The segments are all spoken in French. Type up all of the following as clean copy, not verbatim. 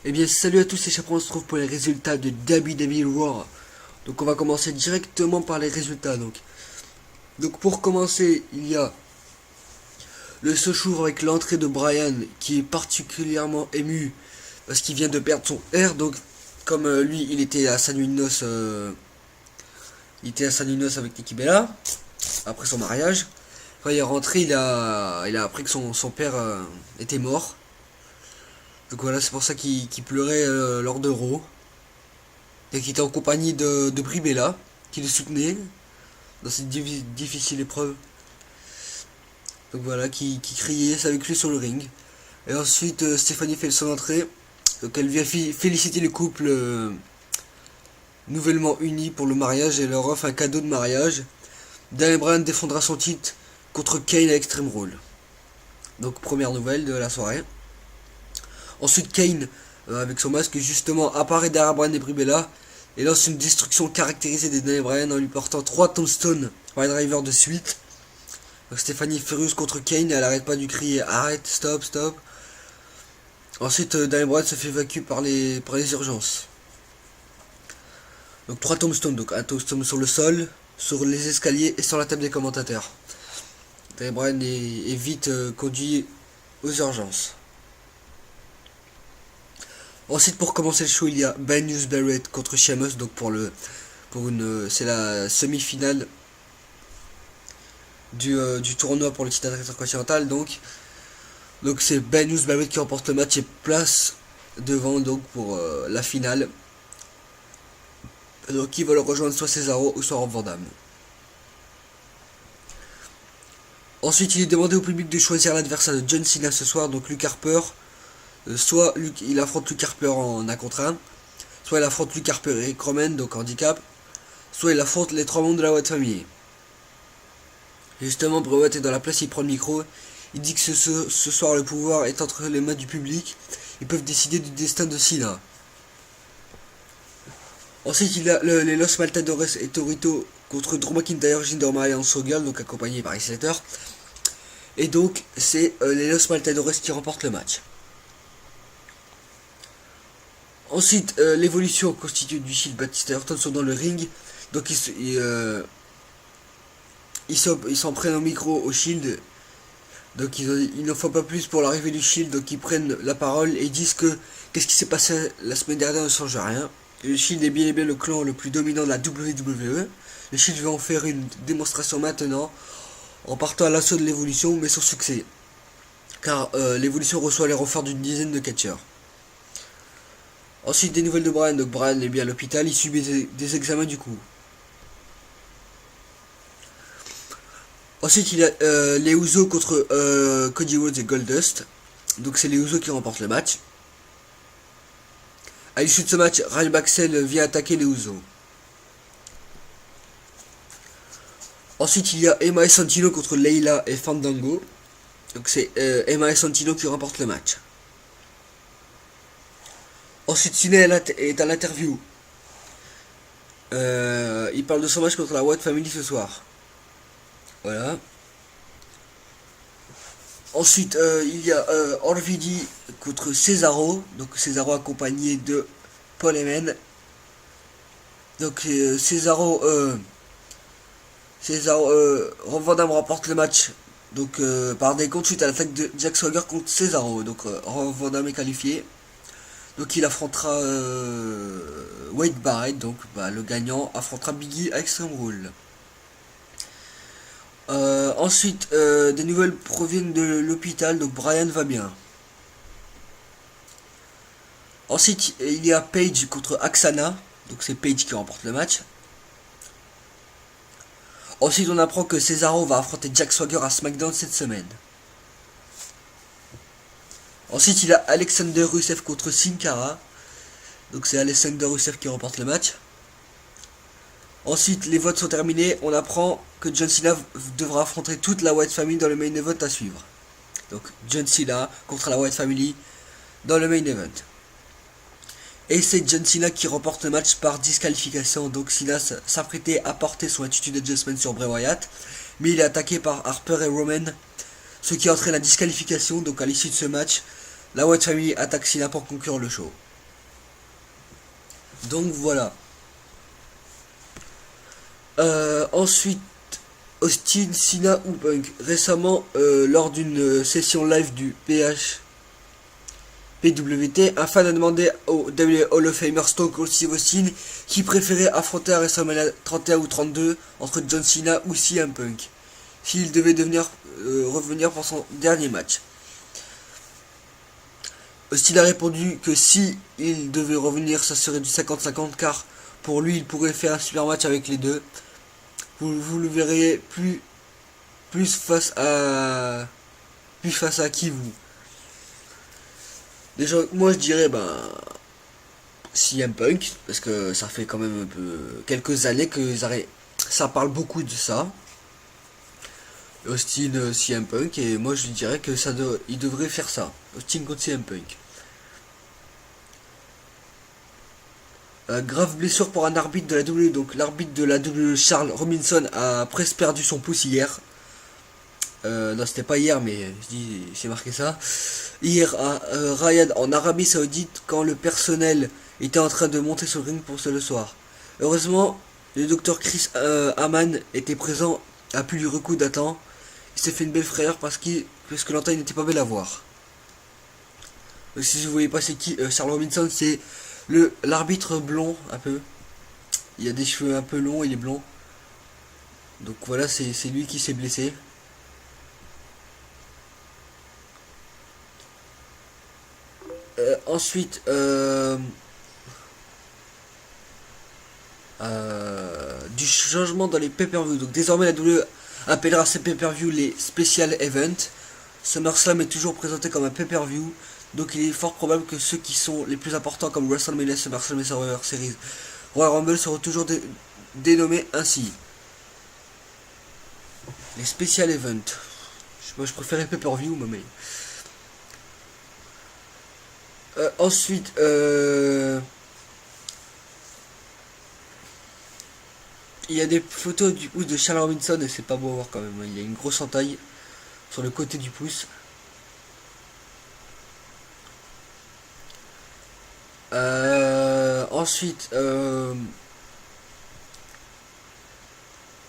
Eh bien salut à tous, et chaperon, on se trouve pour les résultats de WWE Raw. Donc on va commencer directement par les résultats. Donc pour commencer, il y a le Sochour avec l'entrée de Brian qui est particulièrement ému parce qu'il vient de perdre son R. Donc comme lui il était à sa nuit de noces, avec Nikki Bella après son mariage. Quand il est rentré, il a appris que son père était mort. Donc voilà, c'est pour ça qu'il pleurait lors de Raw. Et qu'il était en compagnie de Brie Bella, qui le soutenait dans cette difficile épreuve. Donc voilà, qui criait avec lui sur le ring. Et ensuite, Stéphanie fait son entrée. Donc elle vient féliciter le couple nouvellement uni pour le mariage et leur offre un cadeau de mariage. Daniel Bryan défendra son titre contre Kane à Extreme Rules. Donc première nouvelle de la soirée. Ensuite Kane, avec son masque, justement apparaît derrière Bryan et Brie Bella et lance une destruction caractérisée des Daniel Bryan en lui portant 3 tombstones par driver de suite. Donc Stéphanie est furieuse contre Kane et elle arrête pas de lui crier arrête, stop, stop. Ensuite Daniel Bryan se fait évacuer par les urgences. Donc 3 tombstones, donc un tombstone sur le sol, sur les escaliers et sur la table des commentateurs. Daniel Bryan est vite conduit aux urgences. Ensuite, pour commencer le show, il y a Benius Barrett contre Sheamus, donc c'est la semi-finale du tournoi pour le titre intercontinental. Donc c'est Benius Barrett qui remporte le match et place devant donc pour la finale. Donc ils veulent rejoindre soit Cesaro ou soit Rob Van Dam. Ensuite, il est demandé au public de choisir l'adversaire de John Cena ce soir, donc Luke Harper. Soit il affronte Luke Harper en 1 contre 1, soit il affronte Luke Harper et Rick Roman, donc handicap, soit il affronte les 3 membres de la Wyatt Family. Justement, Bray Wyatt est dans la place, il prend le micro, il dit que ce soir le pouvoir est entre les mains du public, ils peuvent décider du destin de Cena. Ensuite, il y a les Los Matadores et Torito contre Drew McIntyre, Jinder Mahal et Sogal, donc accompagné par Slater. Et donc, c'est les Los Matadores qui remportent le match. Ensuite, l'évolution constituée du Shield, Batista et Orton sont dans le ring. Donc ils s'en prennent au micro au Shield. Donc il n'en faut pas plus pour l'arrivée du Shield. Donc ils prennent la parole et disent que qu'est-ce qui s'est passé la semaine dernière ne change rien. Et le Shield est bien et bien le clan le plus dominant de la WWE. Le Shield va en faire une démonstration maintenant en partant à l'assaut de l'évolution, mais sans succès. Car l'évolution reçoit les renforts d'une dizaine de catcheurs. Ensuite, des nouvelles de Brian. Donc Brian est bien à l'hôpital, il subit des examens du coup. Ensuite, il y a les Usos contre Cody Rhodes et Goldust. Donc c'est les Usos qui remportent le match. À l'issue de ce match, Ryan Baxel vient attaquer les Usos. Ensuite, il y a Emma et Santino contre Leila et Fandango. Donc c'est Emma et Santino qui remportent le match. Ensuite, Cena est à l'interview. Il parle de son match contre la Wyatt Family ce soir. Voilà. Ensuite, il y a RVD contre Cesaro. Donc Cesaro accompagné de Paul Heyman. Donc Cesaro, Rob Van Dam remporte le match. Donc par des comptes suite à l'attaque de Jack Swagger contre Cesaro. Donc Rob Van Dam est qualifié. Donc il affrontera Wade Barrett, donc le gagnant affrontera Biggie à Extreme Rules. Ensuite, des nouvelles proviennent de l'hôpital, donc Brian va bien. Ensuite, il y a Paige contre Aksana, donc c'est Paige qui remporte le match. Ensuite, on apprend que Cesaro va affronter Jack Swagger à SmackDown cette semaine. Ensuite, il y a Alexander Rusev contre Sin Cara. Donc c'est Alexander Rusev qui remporte le match. Ensuite, les votes sont terminés. On apprend que John Cena devra affronter toute la Wyatt Family dans le main event à suivre. Donc John Cena contre la Wyatt Family dans le main event. Et c'est John Cena qui remporte le match par disqualification. Donc Cena s'apprêtait à porter son attitude adjustment sur Bray Wyatt. Mais il est attaqué par Harper et Roman, ce qui entraîne la disqualification. Donc à l'issue de ce match, la Wyatt Family attaque Cena pour conclure le show. Donc voilà. Ensuite, Austin, Cena ou Punk. Récemment, lors d'une session live du PWT, un fan a demandé au WWE Hall of Famer Stone Cold Steve Austin qui préférait affronter à WrestleMania 31 ou 32 entre John Cena ou CM Punk s'il devait revenir pour son dernier match. Austin a répondu que si il devait revenir, ça serait du 50-50 car pour lui, il pourrait faire un super match avec les deux. Vous le verriez plus face à qui vous. Déjà, moi je dirais CM Punk parce que ça fait quand même un peu quelques années que ça parle beaucoup de ça. Austin CM Punk et moi je dirais que il devrait faire ça. Austin contre CM Punk. Grave blessure pour un arbitre de la WWE. Donc l'arbitre de la WWE, Charles Robinson, a presque perdu son pouce hier. Non, c'était pas hier, mais je dis, c'est marqué ça. Hier à Riyad, en Arabie Saoudite, quand le personnel était en train de monter sur le ring pour ce le soir. Heureusement, le docteur Chris Aman était présent, a pu lui recoudre à temps. Il s'est fait une belle frayeur parce que l'entaille n'était pas belle à voir. Si vous voyez pas c'est qui, Charles Robinson, c'est l'arbitre blond un peu. Il a des cheveux un peu longs, il est blond. Donc voilà, c'est lui qui s'est blessé. Ensuite, du changement dans les pay-per-view. Donc désormais la WWE appellera ces pay-per-view les Special Events. SummerSlam est toujours présenté comme un pay-per-view. Donc il est fort probable que ceux qui sont les plus importants comme WrestleMania, SummerSlam et Survivor Series, Royal Rumble seront toujours dénommés ainsi. Les Special Events. Moi je préférais pay-per-view, mais... ensuite, il y a des photos du pouce de Charles Robinson et c'est pas beau à voir quand même. Il y a une grosse entaille sur le côté du pouce. Ensuite,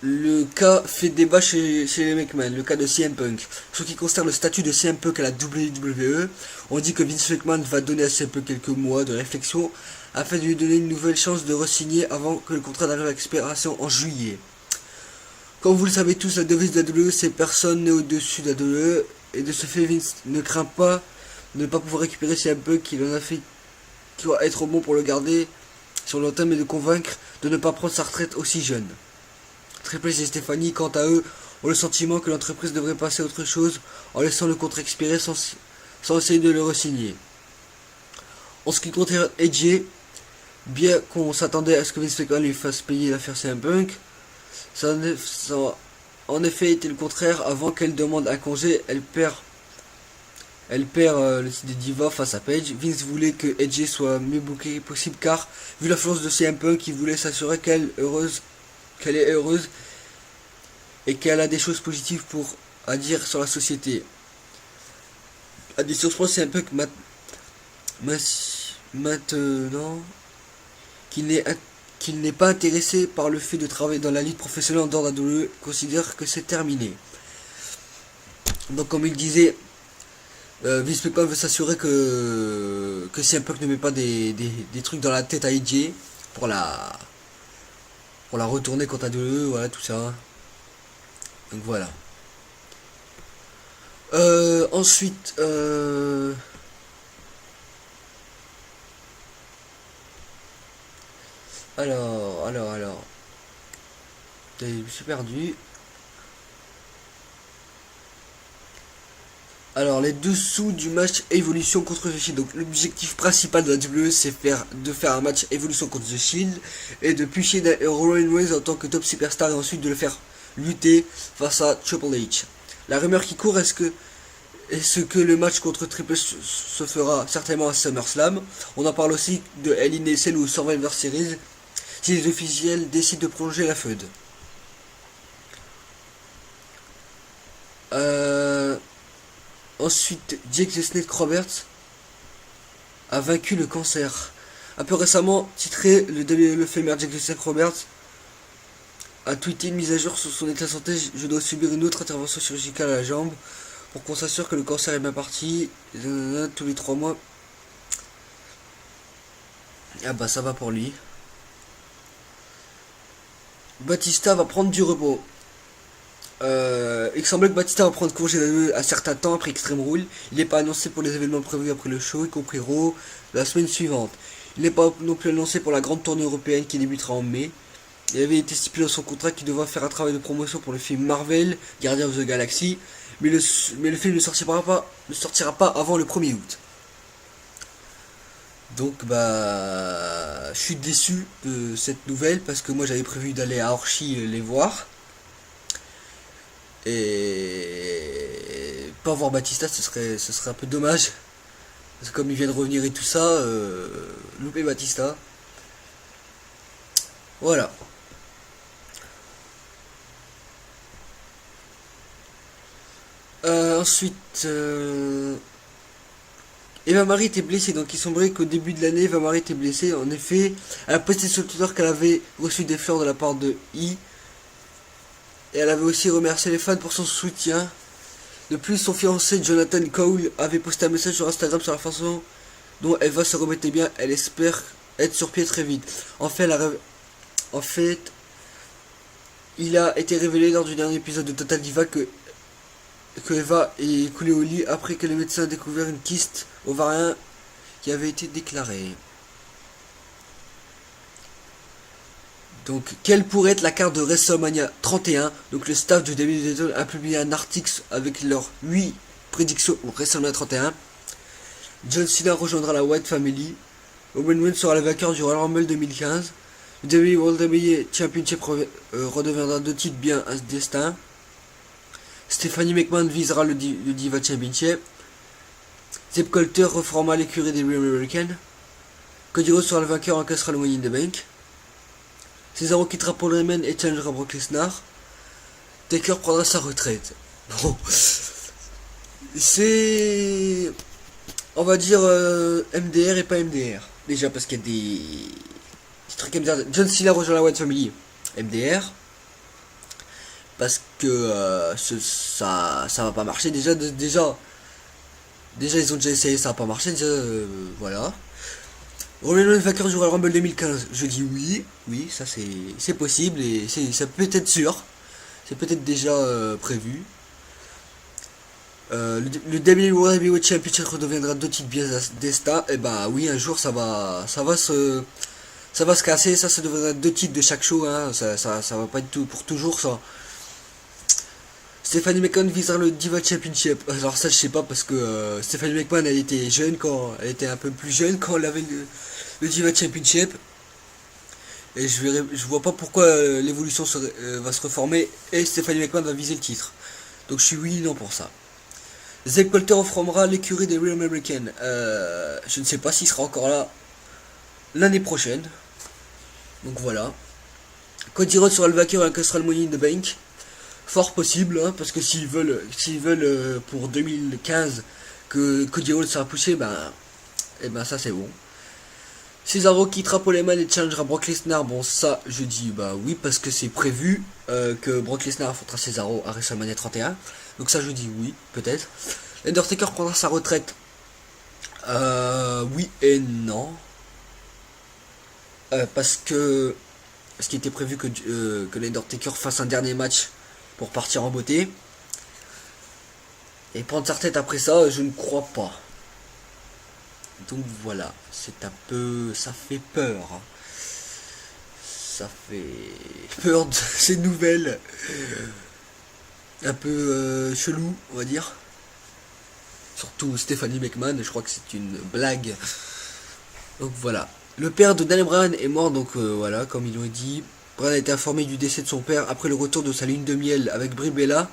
le cas fait débat chez les McMahon, le cas de CM Punk. Ce qui concerne le statut de CM Punk à la WWE, on dit que Vince McMahon va donner à CM Punk quelques mois de réflexion afin de lui donner une nouvelle chance de re-signer avant que le contrat n'arrive à expiration en juillet. Comme vous le savez tous, la devise de la WWE, c'est personne n'est au-dessus de la WWE, et de ce fait, Vince ne craint pas de ne pas pouvoir récupérer CM Punk qui en a fait, qui doit être bon pour le garder sur le long terme et de convaincre de ne pas prendre sa retraite aussi jeune. Triple H et Stéphanie, quant à eux, ont le sentiment que l'entreprise devrait passer à autre chose en laissant le contrat expirer sans essayer de le re-signer. En ce qui concerne AJ, bien qu'on s'attendait à ce que Vince McMahon lui fasse payer l'affaire CM Punk, ça a en effet été le contraire. Avant qu'elle demande un congé, elle perd le titre de Diva face à Paige. Vince voulait que AJ soit mieux booké possible car, vu l'influence de CM Punk, il voulait s'assurer qu'elle est heureuse et qu'elle a des choses positives à dire sur la société. À des sources, c'est un peu que maintenant qu'il n'est pas intéressé par le fait de travailler dans la lutte professionnelle en dehors de la WWE, considère que c'est terminé. Donc comme il disait, Vince McMahon veut s'assurer que CM Punk ne met pas des trucs dans la tête à AJ pour la retourner contre la WWE, voilà tout ça. Donc voilà. Ensuite, alors, je me suis perdu. Alors, les dessous du match Evolution contre The Shield. Donc, l'objectif principal de la WWE, c'est de faire un match Evolution contre The Shield et de pusher Roman Reigns en tant que top superstar et ensuite de le faire lutter face à Triple H. La rumeur qui court est ce que le match contre Triple H se fera certainement à SummerSlam. On en parle aussi de Hell in a Cell ou Survivor Series si les officiels décident de prolonger la feud. Ensuite, Jake the Snake Roberts a vaincu le cancer. Un peu récemment, titré, le fémur Jack Roberts a tweeté une mise à jour sur son état de santé. Je dois subir une autre intervention chirurgicale à la jambe pour qu'on s'assure que le cancer est bien parti. Tous les 3 mois. Ah bah ça va pour lui. Batista va prendre du repos. Il semblait que Batista va prendre congé à certains temps après Extreme Rule. Il n'est pas annoncé pour les événements prévus après le show, y compris Raw, la semaine suivante. Il n'est pas non plus annoncé pour la grande tournée européenne qui débutera en mai. Il avait été stipulé dans son contrat qu'il devra faire un travail de promotion pour le film Marvel, Guardians of the Galaxy, mais le film ne sortira pas avant le 1er août. Donc bah je suis déçu de cette nouvelle parce que moi j'avais prévu d'aller à Orchi les voir. Et pas voir Batista, ce serait un peu dommage. Parce que comme il vient de revenir et tout ça, louper Batista. Voilà. Ensuite, Eva Marie était blessée, donc il semblerait qu'au début de l'année, Eva Marie était blessée. En effet, elle a posté sur Twitter qu'elle avait reçu des fleurs de la part de I. Et elle avait aussi remercié les fans pour son soutien. De plus, son fiancé Jonathan Cole avait posté un message sur Instagram sur la façon dont Eva se remettait bien. Elle espère être sur pied très vite. En fait, il a été révélé lors du dernier épisode de Total Diva que Eva est coulée au lit après que les médecins aient découvert une kyste ovarien qui avait été déclarée. Donc, quelle pourrait être la carte de WrestleMania 31? Donc, le staff de WWE a publié un article avec leurs 8 prédictions pour WrestleMania 31. John Cena rejoindra la White Family. Roman Reigns sera le vainqueur du Royal Rumble 2015. Le WWE World WWE Championship redeviendra 2 titres bien un destin. Stephanie McMahon visera le Diva Championship. Zeb Colter reformera l'écurie des Real American. Cody Rhodes sera le vainqueur en cassera le Money in the Bank. Cesaro quittera Paul Heyman et challengera Brock Lesnar. Taker prendra sa retraite. Bon. C'est... On va dire MDR et pas MDR. Déjà parce qu'il y a des trucs MDR. John Cena rejoint la White Family. MDR. Parce que ça va pas marcher. Déjà ils ont déjà essayé, ça va pas marché. Déjà, voilà. Roman Reigns vainqueur du Royal Rumble 2015. Je dis oui, ça c'est possible et ça peut être sûr. C'est peut-être déjà prévu. Le WWE World Heavyweight Championship redeviendra 2 titres bien d'Esta. Et bah oui, un jour ça va se casser. Ça deviendra 2 titres de chaque show. Hein. Ça va pas être tout pour toujours ça. Stephanie McMahon visera le Diva Championship. Alors ça je sais pas parce que Stephanie McMahon elle était un peu plus jeune quand elle avait le Diva Championship. Et je vois pas pourquoi l'évolution va se reformer et Stephanie McMahon va viser le titre. Donc je suis oui non pour ça. Zeb Colter reformera l'écurie des Real American. Je ne sais pas s'il sera encore là l'année prochaine. Donc voilà. Cody Rhodes sera le vainqueur et incassera le Money in the Bank. Fort possible, hein, parce que s'ils veulent pour 2015 que Cody Rhodes sera poussé, et ben ça c'est bon. Cesaro quittera Paul Heyman et challengera Brock Lesnar. Bon ça je dis oui parce que c'est prévu que Brock Lesnar affrontera Cesaro à WrestleMania 31. Donc ça je dis oui peut-être. L'Undertaker prendra sa retraite. Oui et non. Parce qu'il était prévu que l'Undertaker fasse un dernier match pour partir en beauté. Et prendre sa retraite après ça, je ne crois pas. Donc voilà, c'est un peu... ça fait peur. Ça fait peur de ces nouvelles. Un peu chelou, on va dire. Surtout Stephanie McMahon, je crois que c'est une blague. Donc voilà. Le père de Daniel Bryan est mort, donc voilà, comme ils l'ont dit. Bryan a été informé du décès de son père après le retour de sa lune de miel avec Brie Bella.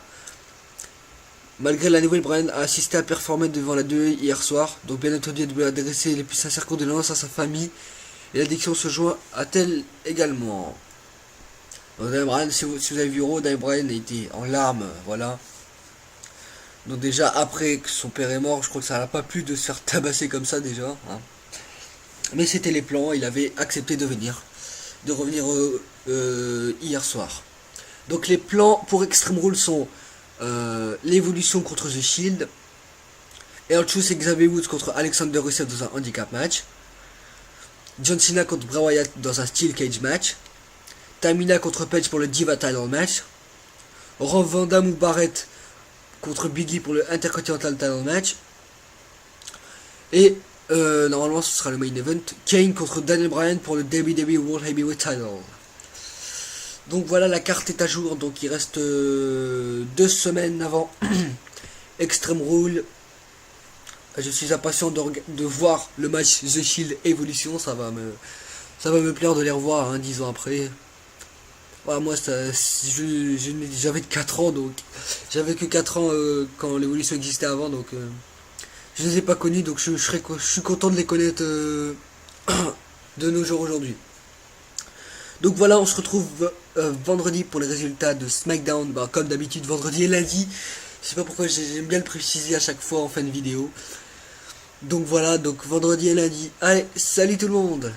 Malgré la nouvelle, Bryan a assisté à performer devant la 2 hier soir. Donc bien entendu, il doit adresser les plus sincères condoléances à sa famille. Et l'addiction se joint à elle également. Donc Daniel Bryan, si vous avez vu Raw, Daniel Bryan a été en larmes, voilà. Donc déjà, après que son père est mort, je crois que ça n'a pas plu de se faire tabasser comme ça déjà. Hein. Mais c'était les plans, il avait accepté de revenir hier soir. Donc les plans pour Extreme Rules sont l'évolution contre The Shield, R-Truth et Xavier Woods contre Alexander Rusev dans un handicap match, John Cena contre Bray Wyatt dans un Steel Cage match, Tamina contre Page pour le Diva Title match, Rob Van Dam ou Barrett contre Biggie pour le Intercontinental Title match, et normalement ce sera le main event, Kane contre Daniel Bryan pour le WWE World Heavyweight Title. Donc voilà, la carte est à jour, donc il reste 2 semaines avant Extreme Rules. Je suis impatient de voir le match The Shield Evolution, ça va me plaire de les revoir 10 ans après. Voilà, moi j'avais 4 ans, donc j'avais que 4 ans quand l'évolution existait avant, donc je les ai pas connus, donc je suis content de les connaître de nos jours aujourd'hui. Donc voilà, on se retrouve vendredi pour les résultats de SmackDown, comme d'habitude vendredi et lundi. Je sais pas pourquoi j'aime bien le préciser à chaque fois en fin de vidéo. Donc voilà, donc vendredi et lundi. Allez, salut tout le monde!